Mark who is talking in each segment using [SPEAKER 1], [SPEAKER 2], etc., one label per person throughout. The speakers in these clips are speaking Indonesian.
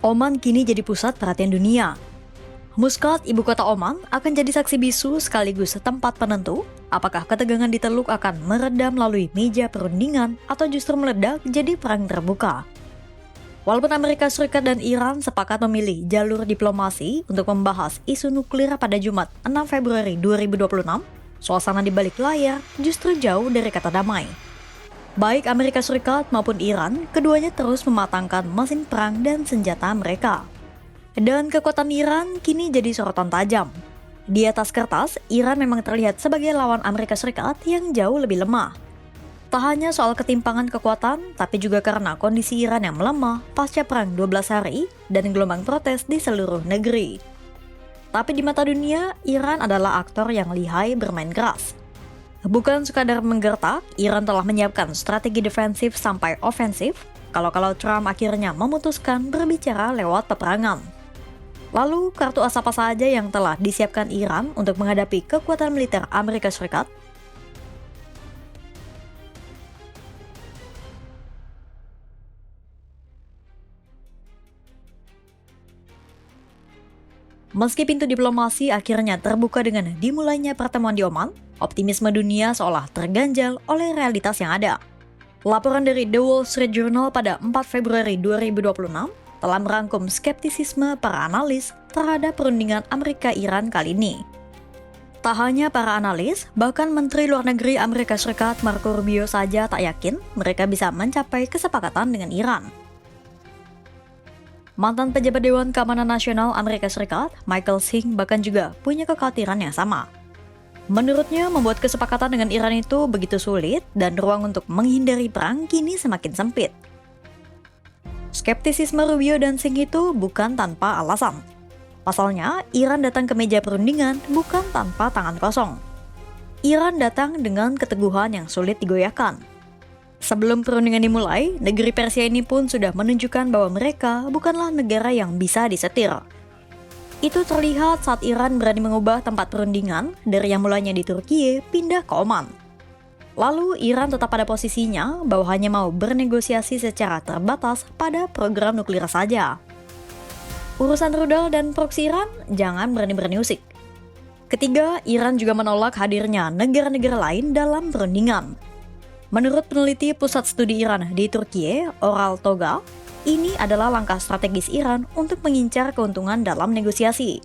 [SPEAKER 1] Oman kini jadi pusat perhatian dunia. Muscat, ibu kota Oman, akan jadi saksi bisu sekaligus tempat penentu apakah ketegangan di Teluk akan meredam melalui meja perundingan atau justru meledak jadi perang terbuka. Walaupun Amerika Serikat dan Iran sepakat memilih jalur diplomasi untuk membahas isu nuklir pada Jumat 6 Februari 2026, suasana di balik layar justru jauh dari kata damai. Baik Amerika Serikat maupun Iran, keduanya terus mematangkan mesin perang dan senjata mereka. Dan kekuatan Iran kini jadi sorotan tajam. Di atas kertas, Iran memang terlihat sebagai lawan Amerika Serikat yang jauh lebih lemah. Tak hanya soal ketimpangan kekuatan, tapi juga karena kondisi Iran yang melemah pasca perang 12 hari dan gelombang protes di seluruh negeri. Tapi di mata dunia, Iran adalah aktor yang lihai bermain keras. Bukan sekadar menggertak, Iran telah menyiapkan strategi defensif sampai ofensif kalau Trump akhirnya memutuskan berbicara lewat peperangan. Lalu, kartu as apa saja yang telah disiapkan Iran untuk menghadapi kekuatan militer Amerika Serikat? Meski pintu diplomasi akhirnya terbuka dengan dimulainya pertemuan di Oman, optimisme dunia seolah terganjal oleh realitas yang ada. Laporan dari The Wall Street Journal pada 4 Februari 2026 telah merangkum skeptisisme para analis terhadap perundingan Amerika-Iran kali ini. Tak hanya para analis, bahkan Menteri Luar Negeri Amerika Serikat Marco Rubio saja tak yakin mereka bisa mencapai kesepakatan dengan Iran. Mantan pejabat Dewan Keamanan Nasional Amerika Serikat, Michael Singh, bahkan juga punya kekhawatiran yang sama. Menurutnya, membuat kesepakatan dengan Iran itu begitu sulit dan ruang untuk menghindari perang kini semakin sempit. Skeptisisme Rubio dan Singh itu bukan tanpa alasan. Pasalnya, Iran datang ke meja perundingan bukan tanpa tangan kosong. Iran datang dengan keteguhan yang sulit digoyahkan. Sebelum perundingan dimulai, negeri Persia ini pun sudah menunjukkan bahwa mereka bukanlah negara yang bisa disetir. Itu terlihat saat Iran berani mengubah tempat perundingan dari yang mulanya di Turki pindah ke Oman. Lalu Iran tetap pada posisinya bahwa hanya mau bernegosiasi secara terbatas pada program nuklir saja. Urusan rudal dan proksi Iran jangan berani-berani usik. Ketiga, Iran juga menolak hadirnya negara-negara lain dalam perundingan. Menurut peneliti Pusat Studi Iran di Turki, Oral Toga, ini adalah langkah strategis Iran untuk mengincar keuntungan dalam negosiasi.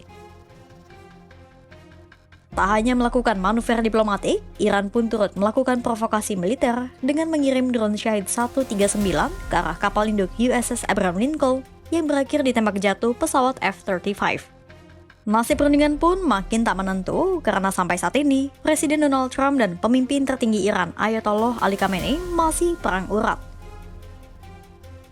[SPEAKER 1] Tak hanya melakukan manuver diplomatik, Iran pun turut melakukan provokasi militer dengan mengirim drone Shahid 139 ke arah kapal induk USS Abraham Lincoln yang berakhir ditembak jatuh pesawat F-35. Nasib perundingan pun makin tak menentu karena sampai saat ini, Presiden Donald Trump dan pemimpin tertinggi Iran Ayatollah Ali Khamenei masih perang urat.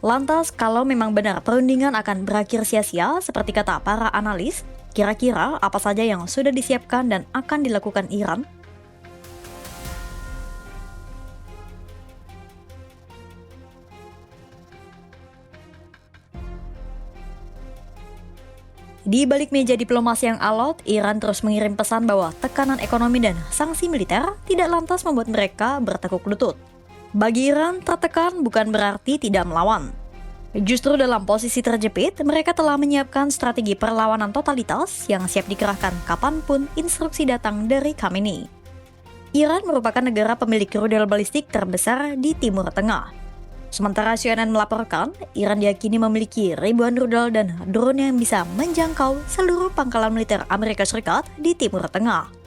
[SPEAKER 1] Lantas, kalau memang benar perundingan akan berakhir sia-sia seperti kata para analis, kira-kira apa saja yang sudah disiapkan dan akan dilakukan Iran? Di balik meja diplomasi yang alot, Iran terus mengirim pesan bahwa tekanan ekonomi dan sanksi militer tidak lantas membuat mereka bertekuk lutut. Bagi Iran, tertekan bukan berarti tidak melawan. Justru dalam posisi terjepit, mereka telah menyiapkan strategi perlawanan totalitas yang siap dikerahkan kapanpun instruksi datang dari Khamenei. Iran merupakan negara pemilik rudal balistik terbesar di Timur Tengah. Sementara CNN melaporkan, Iran diyakini memiliki ribuan rudal dan drone yang bisa menjangkau seluruh pangkalan militer Amerika Serikat di Timur Tengah.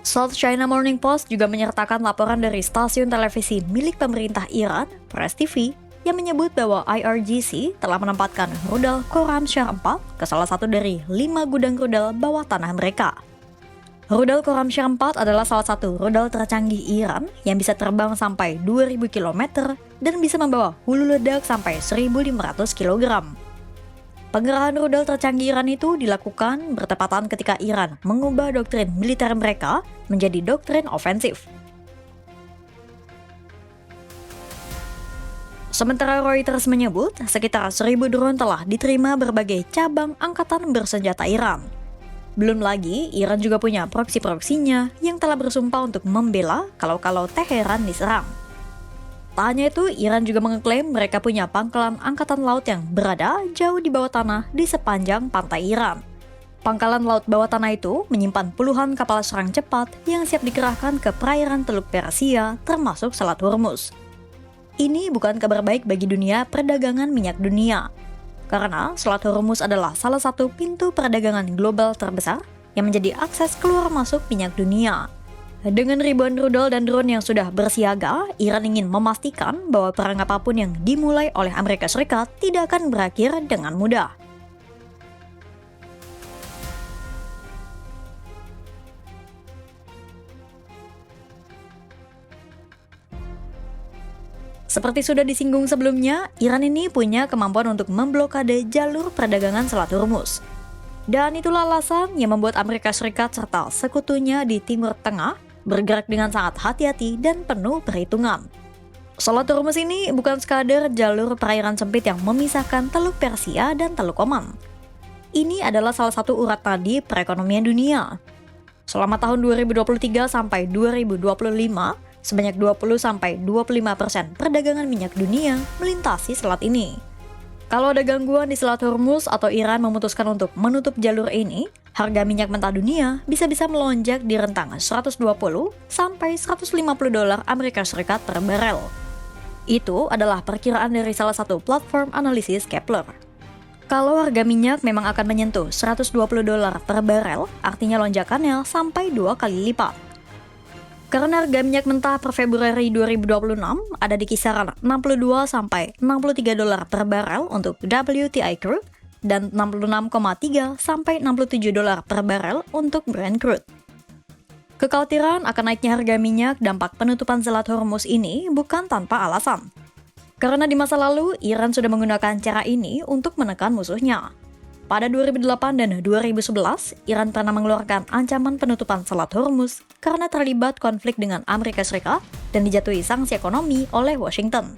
[SPEAKER 1] South China Morning Post juga menyertakan laporan dari stasiun televisi milik pemerintah Iran, Press TV, yang menyebut bahwa IRGC telah menempatkan rudal Khorramshahr 4 ke salah satu dari 5 gudang rudal bawah tanah mereka. Rudal Khorramshahr 4 adalah salah satu rudal tercanggih Iran yang bisa terbang sampai 2.000 km dan bisa membawa hulu ledak sampai 1.500 kg. Pengerahan rudal tercanggih Iran itu dilakukan bertepatan ketika Iran mengubah doktrin militer mereka menjadi doktrin ofensif. Sementara Reuters menyebut sekitar 1.000 drone telah diterima berbagai cabang angkatan bersenjata Iran. Belum lagi, Iran juga punya proksi-proksinya yang telah bersumpah untuk membela kalau Teheran diserang. Tak hanya itu, Iran juga mengklaim mereka punya pangkalan angkatan laut yang berada jauh di bawah tanah di sepanjang pantai Iran. Pangkalan laut bawah tanah itu menyimpan puluhan kapal serang cepat yang siap dikerahkan ke perairan Teluk Persia, termasuk Selat Hormuz. Ini bukan kabar baik bagi dunia perdagangan minyak dunia, karena Selat Hormuz adalah salah satu pintu perdagangan global terbesar yang menjadi akses keluar masuk minyak dunia. Dengan ribuan rudal dan drone yang sudah bersiaga, Iran ingin memastikan bahwa perang apapun yang dimulai oleh Amerika Serikat tidak akan berakhir dengan mudah. Seperti sudah disinggung sebelumnya, Iran ini punya kemampuan untuk memblokade jalur perdagangan Selat Hormuz. Dan itulah alasan yang membuat Amerika Serikat serta sekutunya di Timur Tengah bergerak dengan sangat hati-hati dan penuh perhitungan. Selat Hormuz ini bukan sekadar jalur perairan sempit yang memisahkan Teluk Persia dan Teluk Oman. Ini adalah salah satu urat nadi perekonomian dunia. Selama tahun 2023 sampai 2025, sebanyak 20-25% perdagangan minyak dunia melintasi selat ini. Kalau ada gangguan di Selat Hormuz atau Iran memutuskan untuk menutup jalur ini, harga minyak mentah dunia bisa-bisa melonjak di rentang 120 sampai 150 dolar Amerika Serikat per barel. Itu adalah perkiraan dari salah satu platform analisis Kepler. Kalau harga minyak memang akan menyentuh 120 dolar per barel, artinya lonjakannya sampai 2 kali lipat. Karena harga minyak mentah per Februari 2026 ada di kisaran 62 sampai 63 dolar per barel untuk WTI crude dan 66,3 sampai 67 dolar per barel untuk Brent crude. Kekhawatiran akan naiknya harga minyak dampak penutupan Selat Hormuz ini bukan tanpa alasan. Karena di masa lalu, Iran sudah menggunakan cara ini untuk menekan musuhnya. Pada 2008 dan 2011, Iran pernah mengeluarkan ancaman penutupan Selat Hormuz karena terlibat konflik dengan Amerika Serikat dan dijatuhi sanksi ekonomi oleh Washington.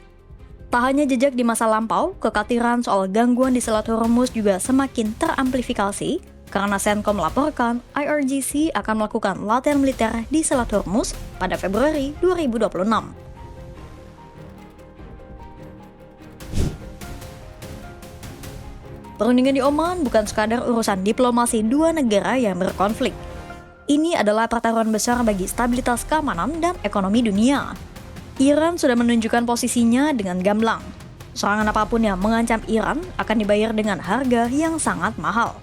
[SPEAKER 1] Tak hanya jejak di masa lampau, kekhawatiran soal gangguan di Selat Hormuz juga semakin teramplifikasi karena CENTCOM melaporkan IRGC akan melakukan latihan militer di Selat Hormuz pada Februari 2026. Perundingan di Oman bukan sekadar urusan diplomasi dua negara yang berkonflik. Ini adalah pertaruhan besar bagi stabilitas keamanan dan ekonomi dunia. Iran sudah menunjukkan posisinya dengan gamblang. Serangan apapun yang mengancam Iran akan dibayar dengan harga yang sangat mahal.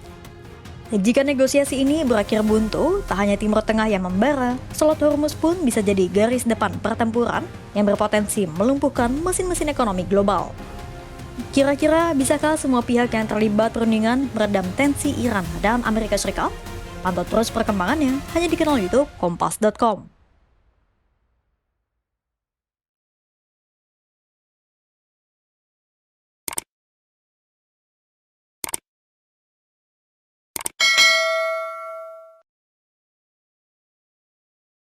[SPEAKER 1] Jika negosiasi ini berakhir buntu, tak hanya Timur Tengah yang membara, Selat Hormuz pun bisa jadi garis depan pertempuran yang berpotensi melumpuhkan mesin-mesin ekonomi global. Kira-kira bisakah semua pihak yang terlibat perundingan meredam tensi Iran dan Amerika Serikat? Pantau terus perkembangannya hanya di kanal YouTube Kompas.com.